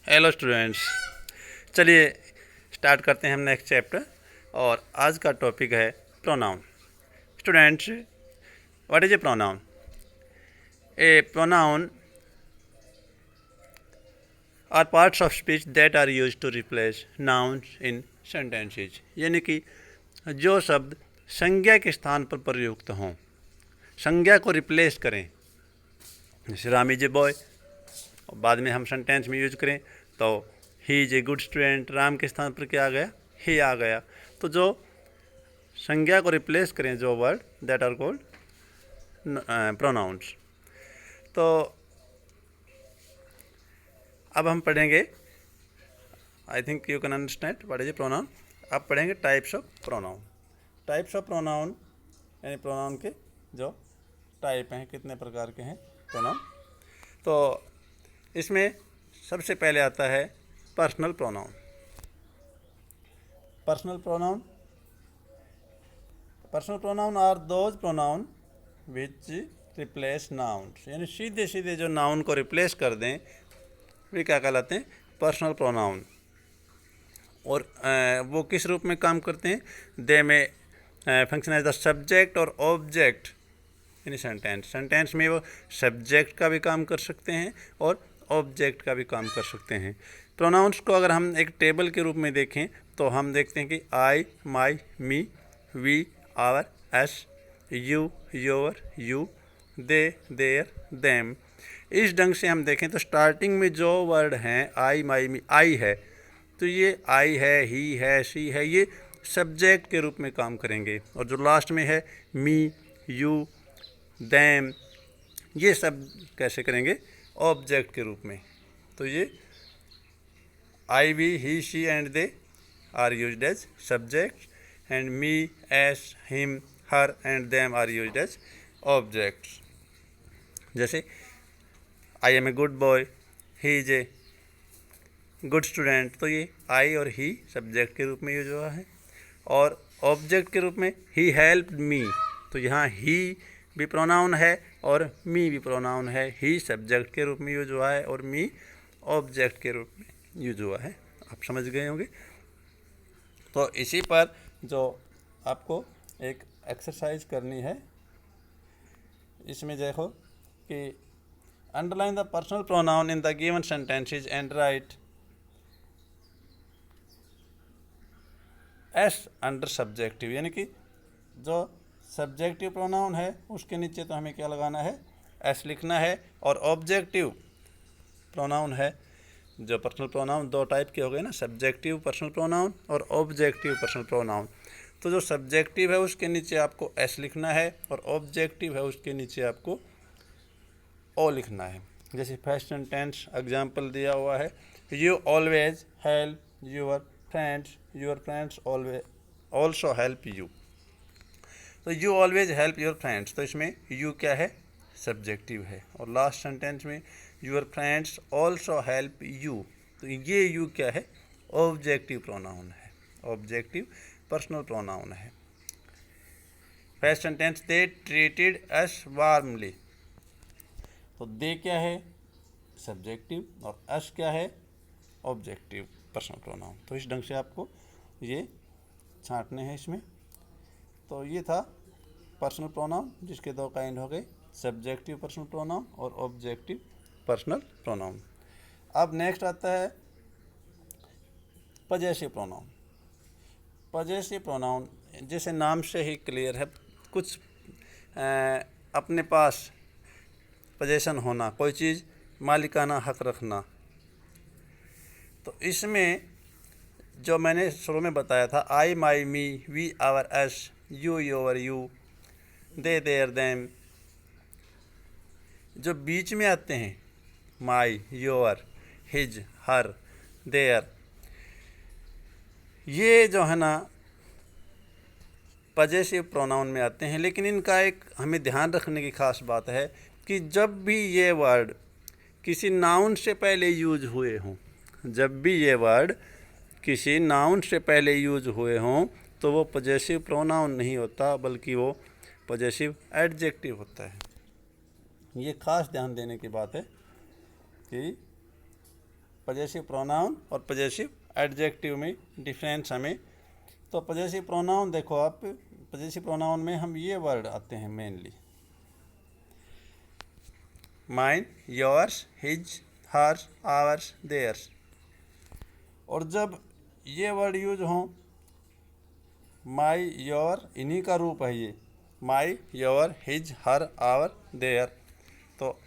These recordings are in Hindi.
हेलो स्टूडेंट्स, चलिए स्टार्ट करते हैं हम नेक्स्ट चैप्टर। और आज का टॉपिक है pronoun. Students, what is a pronoun? A pronoun are parts of speech that are use to replace nouns in sentences. यानी कि जो शब्द संज्ञा के स्थान पर प्रयुक्त हों, संज्ञा को रिप्लेस करें। जैसे राम इज ए बॉय, बाद में हम सेंटेंस में यूज करें तो ही is a good student, Ram के स्थान पर क्या आ गया? ही आ गया। तो जो संज्ञा को रिप्लेस करें, जो word, that are called pronouns. तो अब हम पढ़ेंगे, I think you can understand what is a pronoun. अब पढ़ेंगे types of pronoun. Types of pronoun यानी प्रोनाउन के जो टाइप हैं, कितने प्रकार के हैं प्रोनाउन। तो इसमें सबसे पहले आता है personal pronoun. Personal pronoun are those pronoun which replace nouns, यानी सीधे सीधे जो नाउन को रिप्लेस कर दें वे क्या कहलाते हैं? Personal pronoun. और वो किस रूप में काम करते हैं? दे में फंक्शन एज द सब्जेक्ट और ऑब्जेक्ट इन सेंटेंस। सेंटेंस में वो सब्जेक्ट का भी काम कर सकते हैं और ऑब्जेक्ट का भी काम कर सकते हैं। प्रोनाउंस को अगर हम एक टेबल के रूप में देखें तो हम देखते हैं कि I, my, me, we, our, us, you, your, you, they, their, them. इस ढंग से हम देखें तो स्टार्टिंग में जो वर्ड हैं आई, माई, मी, आई है, तो ये आई है, ही है, सी है, ये सब्जेक्ट के रूप में काम करेंगे। और जो लास्ट में है मी, यू, देम, ये सब कैसे करेंगे? ऑब्जेक्ट के रूप में। तो ये I, we, he, she and they are used as subject, and me, us, him, her and them are used as objects. जैसे I am a good boy, he is a good student, तो ये आई और ही सब्जेक्ट के रूप में यूज हुआ है। और ऑब्जेक्ट के रूप में ही हेल्प्ड मी, तो यहाँ ही भी प्रोनाउन है और मी भी प्रोनाउन है। ही सब्जेक्ट के रूप में यूज हुआ है और मी ऑब्जेक्ट के रूप में यूज हुआ है। आप समझ गए होंगे। तो इसी पर जो आपको एक एक्सरसाइज करनी है, इसमें देखो कि underline the personal pronoun in the given sentences and right S under subjective. यानी कि जो सब्जेक्टिव प्रोनाउन है उसके नीचे तो हमें क्या लगाना है? एस लिखना है। और ऑब्जेक्टिव प्रोनाउन है, जो पर्सनल प्रोनाउन दो टाइप के हो गए ना, सब्जेक्टिव पर्सनल प्रोनाउन और ऑब्जेक्टिव पर्सनल प्रोनाउन। तो जो सब्जेक्टिव है उसके नीचे आपको एस लिखना है और ऑब्जेक्टिव है उसके नीचे आपको ओ लिखना है। जैसे फर्स्ट सेंटेंस एग्जाम्पल दिया हुआ है, you always help your friends always also help you. तो you always help your friends, तो इसमें यू क्या है? सब्जेक्टिव है। और लास्ट सेंटेंस में your friends also help you, तो ये यू क्या है? ऑब्जेक्टिव प्रोनाउन है, ऑब्जेक्टिव पर्सनल प्रोनाउन है। First sentence, they treated us warmly, तो दे क्या है? सब्जेक्टिव और अस क्या है? Objective personal pronoun. तो इस ढंग से आपको ये छांटने हैं इसमें। तो ये था पर्सनल प्रोनाउन, जिसके दो काइंड हो गए, सब्जेक्टिव पर्सनल प्रोनाउन और ऑब्जेक्टिव पर्सनल प्रोनाउन। अब नेक्स्ट आता है पजेसिव प्रोनाउन। पजेसिव प्रोनाउन जैसे नाम से ही क्लियर है, कुछ अपने पास पोजेशन होना, कोई चीज़ मालिकाना हक रखना। तो इसमें जो मैंने शुरू में बताया था, I, my, me, we, our, us, you, your, you, they, their, them, जो बीच में आते हैं my, your, his, her, their, ये जो है ना पजेसिव प्रोनाउन में आते हैं। लेकिन इनका एक हमें ध्यान रखने की खास बात है कि जब भी ये वर्ड किसी नाउन से पहले यूज हुए हों, जब भी ये वर्ड किसी नाउन से पहले यूज हुए हों, तो वो पजेसिव प्रोनाउन नहीं होता, बल्कि वो पजेसिव एडजेक्टिव होता है। ये खास ध्यान देने की बात है कि पजेसिव प्रोनाउन और पजेसिव एडजेक्टिव में डिफरेंस हमें, तो पजेसिव प्रोनाउन देखो आप, पजेसिव प्रोनाउन में हम ये वर्ड आते हैं mainly, mine, yours, his, hers, ours, theirs. और जब ये वर्ड यूज हों, माई, योर, इन्हीं का रूप है ये, my, your, his, her, our, their. तो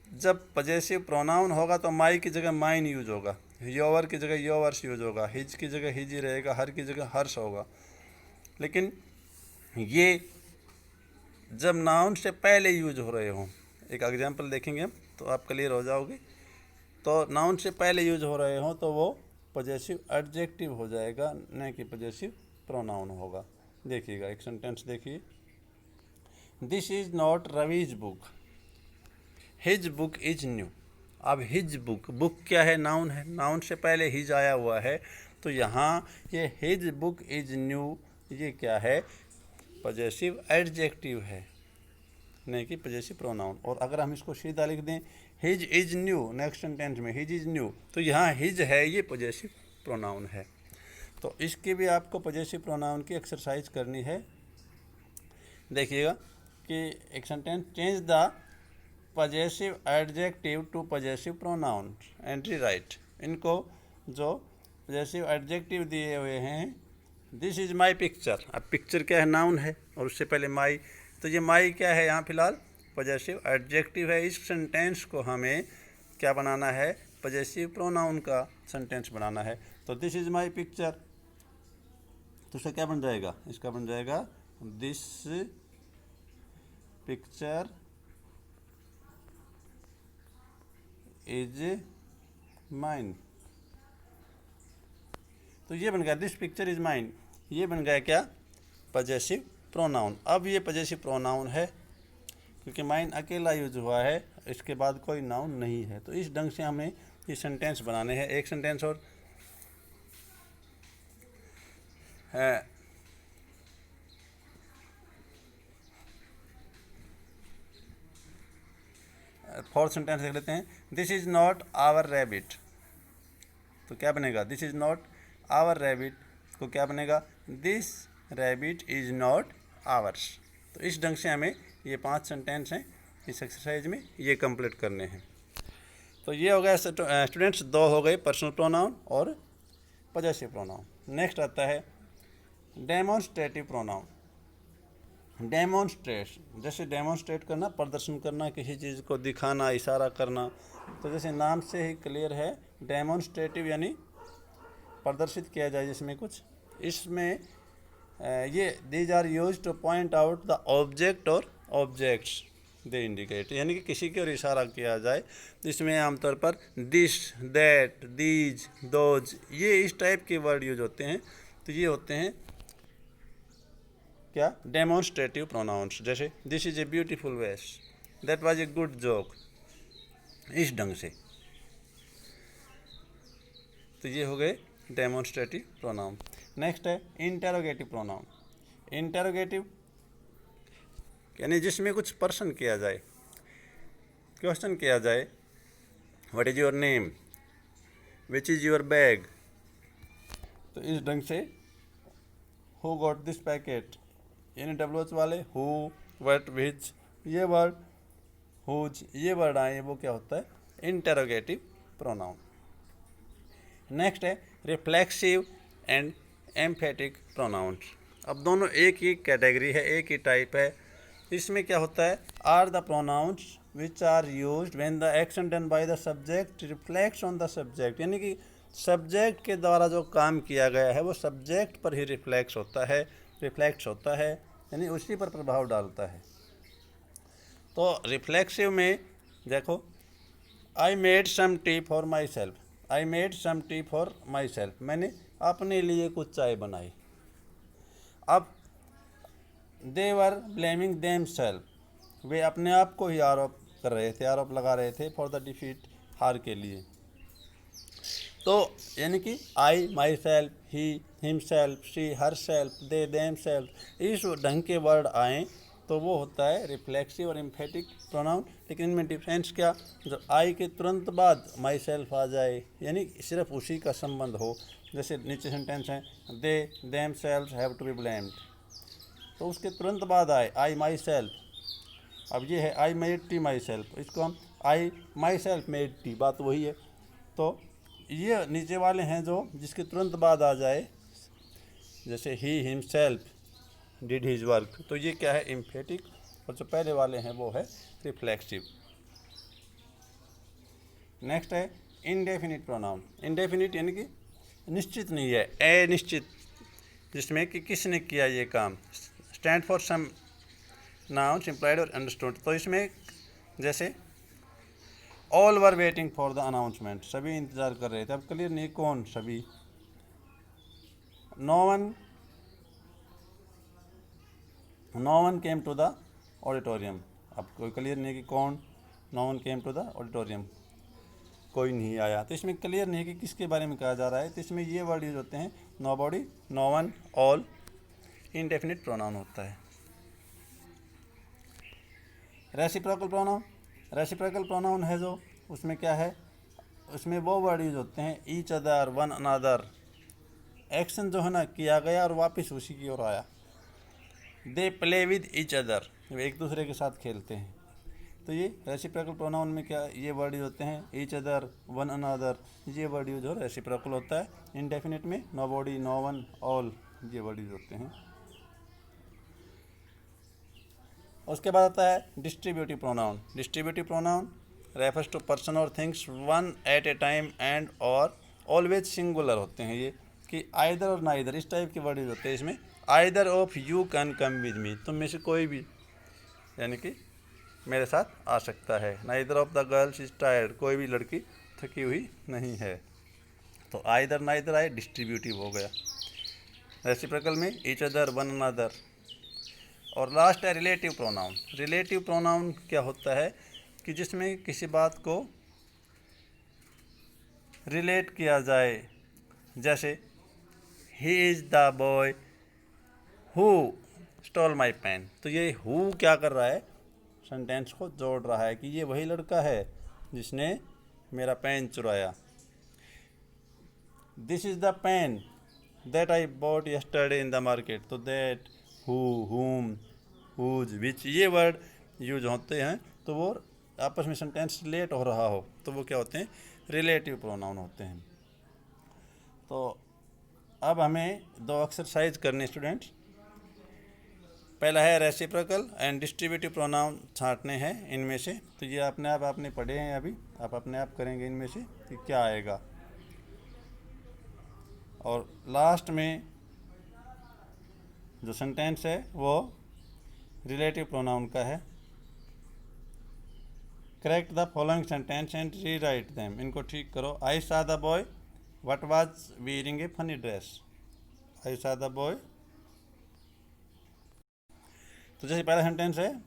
जब पजेसिव प्रोनाउन होगा तो माई की जगह माइन यूज होगा, योवर की जगह योवर्स यूज होगा, हिज की जगह हिज ही रहेगा, हर की जगह हर्ष होगा। लेकिन ये जब नाउन से पहले यूज हो रहे हों, एक एग्जांपल देखेंगे हम तो आप क्लियर हो जाओगे। तो नाउन से पहले यूज हो रहे हों तो वो पजेसिव एडजेक्टिव हो जाएगा, न कि पजेसिव प्रोनाउन होगा। देखिएगा एक सेंटेंस देखिए, this is not Ravi's book, his book is new. अब हिज बुक, बुक क्या है? नाउन है, नाउन से पहले हिज आया हुआ है, तो यहाँ ये हिज बुक इज न्यू, ये क्या है? पजेसिव एडजेक्टिव है, नहीं कि पजेसिव प्रोनाउन। और अगर हम इसको सीधा लिख दें, his is new, next sentence में हिज इज न्यू, तो यहाँ हिज है, ये पजेसिव प्रोनाउन है। तो इसकी भी आपको पजेसिव प्रोनाउन की एक्सरसाइज करनी है। देखिएगा कि एक sentence, change the possessive adjective to possessive pronoun, entry right. इनको जो पजेसिव एडजेक्टिव दिए हुए हैं, दिस इज़ माई पिक्चर। अब पिक्चर क्या है? नाउन है, और उससे पहले माई, तो ये माई क्या है यहाँ फिलहाल? पजेसिव एडजेक्टिव है। इस सेंटेंस को हमें क्या बनाना है? पजेसिव प्रोनाउन का सेंटेंस बनाना है। तो दिस इज़ माई पिक्चर, तो उसका क्या बन जाएगा? इसका बन जाएगा दिस पिक्चर इज माइन। तो ये बन गया दिस पिक्चर इज माइन, ये बन गया क्या? Possessive pronoun. अब ये पजेसिव प्रोनाउन है क्योंकि माइन अकेला यूज हुआ है, इसके बाद कोई नाउन नहीं है। तो इस ढंग से हमें ये सेंटेंस बनाने हैं। एक सेंटेंस और है, फोर्थ सेंटेंस देख लेते हैं, this is not our rabbit. तो क्या बनेगा? This is not our rabbit को क्या बनेगा? This rabbit is not ours. तो इस ढंग से हमें ये 5 सेंटेंस हैं इस एक्सरसाइज में, ये कंप्लीट करने हैं। तो ये हो गया स्टूडेंट्स, 2 हो गए पर्सनल प्रोनाउन और पजेसिव प्रोनाउन। नेक्स्ट आता है डेमोन्स्ट्रेटिव प्रोनाउन। डेमोन्स्ट्रेट, जैसे डेमोन्स्ट्रेट करना, प्रदर्शन करना, किसी चीज़ को दिखाना, इशारा करना। तो जैसे नाम से ही क्लियर है, डेमोन्स्ट्रेटिव यानी प्रदर्शित किया जाए जिसमें कुछ। इसमें ये these are use to point out the object और ऑब्जेक्ट्स दे इंडिकेट, यानी कि किसी की ओर इशारा किया जाए। इसमें आमतौर पर दिस, दैट, दीज, दोज, ये इस टाइप के वर्ड यूज होते हैं। तो ये होते हैं क्या? Demonstrative pronouns. जैसे this is a beautiful vase, that was a good joke, इस ढंग से। तो ये हो गए डेमोन्स्ट्रेटिव प्रोनाउन। नेक्स्ट है इंटेरोगेटिव प्रोनाउन। इंटेरोगेटिव यानी जिसमें कुछ प्रश्न किया जाए, क्वेश्चन किया जाए, what is your name, which is your bag. तो इस ढंग से, हु गॉट दिस पैकेट, यानी WH वाले हु, व्हाट, विच, ये वर्ड, हुज, ये वर्ड आए, वो क्या होता है? Interrogative pronoun. नेक्स्ट है रिफ्लेक्सिव एंड एम्फेटिक प्रोनाउंस। अब दोनों एक ही कैटेगरी है, एक ही टाइप है। इसमें क्या होता है? Are the pronouns which are used when the action done by the subject reflects on the subject, यानी कि सब्जेक्ट के द्वारा जो काम किया गया है वो सब्जेक्ट पर ही रिफ्लेक्ट्स होता है, यानी उसी पर प्रभाव डालता है। तो रिफ्लेक्सिव में देखो, I made some tea for myself, I made some tea for myself, मैंने अपने लिए कुछ चाय बनाई। अब they were blaming themself, वे अपने आप को ही आरोप कर रहे थे, आरोप लगा रहे थे, फॉर द डिफीट, हार के लिए। तो यानी कि I, myself, he, himself, she, herself, they, themself, इस ढंग के वर्ड आए तो वो होता है रिफ्लेक्सिव और एम्फेटिक प्रोनाउन। लेकिन इनमें डिफरेंस क्या, जब आई के तुरंत बाद माई सेल्फ आ जाए, यानी सिर्फ उसी का संबंध हो। जैसे नीचे सेंटेंस है, they themself have to be blamed, तो उसके तुरंत बाद आए आई माई सेल्फ। अब ये है I made tea my self, इसको हम आई माई सेल्फ मेड टी, बात वही है। तो ये नीचे वाले हैं जो जिसके तुरंत बाद आ जाए, जैसे he himself did his work, तो ये क्या है, एम्फेटिक। और जो पहले वाले हैं वो है रिफ्लेक्सिव। नेक्स्ट है इनडेफिनिट प्रोनाउन। इनडेफिनिट यानी कि निश्चित नहीं है, अनिश्चित, जिसमें कि किसने किया ये काम। Stand for some nouns implied और अंडरस्टूड, तो इसमें जैसे all were waiting for the announcement, सभी इंतज़ार कर रहे थे। अब क्लियर नहीं कौन सभी। No one came to the auditorium, अब कोई क्लियर नहीं कि कौन। No one came to the auditorium, कोई नहीं आया। तो इसमें क्लियर नहीं है कि किसके बारे में कहा जा रहा है। तो इसमें ये वर्ड यूज होते हैं, nobody, no one, all, indefinite pronoun होता है। Reciprocal pronoun. रेसिप्रोकल प्रोनाउन है जो, उसमें क्या है, उसमें वो वर्ड यूज होते हैं each other, one another. Action जो है ना किया गया और वापस उसी की ओर आया। They play with each other, वे एक दूसरे के साथ खेलते हैं। तो ये रेसिप्रोकल प्रोनाउन में क्या ये वर्ड यूज होते हैं, ईच अदर, वन अनदर, ये वर्ड यूज हो रेसिप्रोकल होता है। इनडेफिनिट में nobody, no one, all, ये वर्ड यूज होते हैं। उसके बाद आता है distributive pronoun. Distributive pronoun refers to person और things one at a time and और ऑलवेज सिंगुलर होते हैं। ये कि आइदर और नाइदर, इस टाइप के वर्ड यूज होते हैं इसमें। Either of you can come with me, तुम में से कोई भी यानी कि मेरे साथ आ सकता है। Neither of the girls is tired, कोई भी लड़की थकी हुई नहीं है। तो आइदर नाइदर आए, डिस्ट्रीब्यूटिव हो गया। रेसिप्रोकल में ईच अदर, वन अनदर। और लास्ट है रिलेटिव प्रोनाउन। रिलेटिव प्रोनाउन क्या होता है कि जिसमें किसी बात को रिलेट किया जाए। जैसे he is the boy who stole my pen, तो ये हु क्या कर रहा है, सेंटेंस को जोड़ रहा है कि ये वही लड़का है जिसने मेरा पेन चुराया। This is the pen that I bought yesterday in the market, तो that, who, whom, whose, which, ये वर्ड यूज होते हैं तो वो आपस में सेंटेंस रिलेट हो रहा हो तो वो क्या होते हैं, रिलेटिव प्रोनाउन होते हैं। तो अब हमें दो एक्सरसाइज करने स्टूडेंट्स। पहला है रेसिप्रोकल एंड डिस्ट्रीब्यूटिव प्रोनाउन छांटने हैं इनमें से। तो ये अपने आप आपने पढ़े हैं, अभी आप अपने आप करेंगे इनमें से कि क्या आएगा। और लास्ट में जो सेंटेंस है वो रिलेटिव प्रोनाउन का है। Correct the following sentence and rewrite them, इनको ठीक करो। I saw the boy what was wearing a funny dress. I saw the boy, तो जैसे पहला सेंटेंस है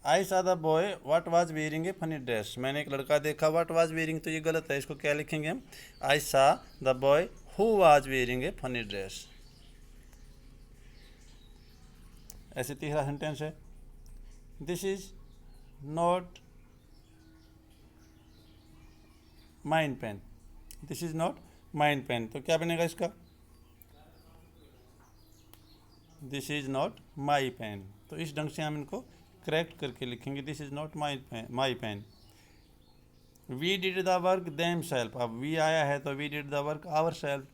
आई saw the boy what was wearing a funny dress, मैंने एक लड़का देखा व्हाट वाज वेयरिंग, तो ये गलत है, इसको क्या लिखेंगे हम, I saw the boy who was wearing a funny dress. ऐसे तीसरा सेंटेंस है this is not mine pen, this is not mine pen, तो क्या बनेगा इसका, this is not my pen. तो इस ढंग से हम इनको करेक्ट करके लिखेंगे, this is not my pen. We did the work them self, अब वी आया है तो we did the work our self.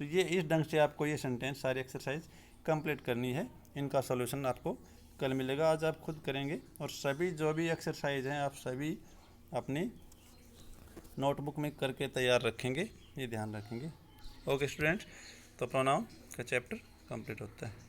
तो ये इस ढंग से आपको ये सेंटेंस सारी एक्सरसाइज कंप्लीट करनी है। इनका सॉल्यूशन आपको कल मिलेगा, आज आप खुद करेंगे। और सभी जो भी एक्सरसाइज हैं आप सभी अपनी नोटबुक में करके तैयार रखेंगे, ये ध्यान रखेंगे। ओके स्टूडेंट्स, तो प्रोनाउन का चैप्टर कंप्लीट होता है।